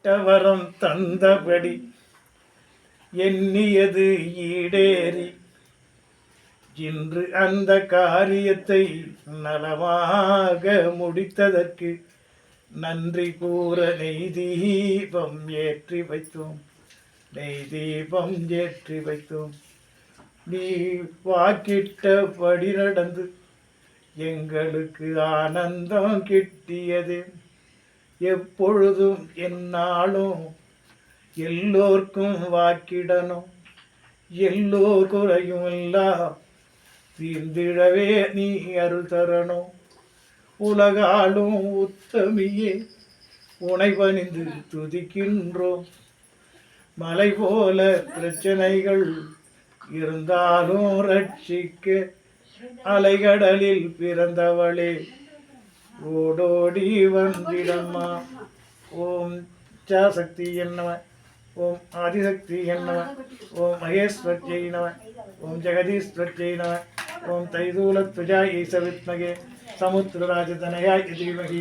வரம் தந்தபடி எண்ணியது ஈடேறி இன்று அந்த காரியத்தை நலமாக முடித்ததற்கு நன்றி கூற நெய் தீபம் ஏற்றி வைத்தோம். நீ வாக்கிட்டபடி நடந்து எங்களுக்கு ஆனந்தம் கிட்டியது. எப்பொழுதும் என்னாலும் எல்லோர்க்கும் வாக்கிடணும். எல்லோ குறையும் எல்லாம் தீர்ந்திடவே நீ அருள் தரணும். உலகாலும் உத்தமியே உனை பணிந்து துதிக்கின்றோம். மலை போல பிரச்சனைகள் இருந்தாலும் ரட்சிக்க அலைகடலில் பிறந்தவளே ஓடோடி வந்திடம்மா. ஓம் சக்தி என்னவ, ஓம் ஆதிசக்தி என்னவ, ஓம் மகேஸ்வர்ஜை நம, ஓம் ஜெகதீஸ்வர்ஜை நம, ஓம் தைதூலத்வஜாயை சவித்மகே சமுத்திரராஜதனயாய் தீமகி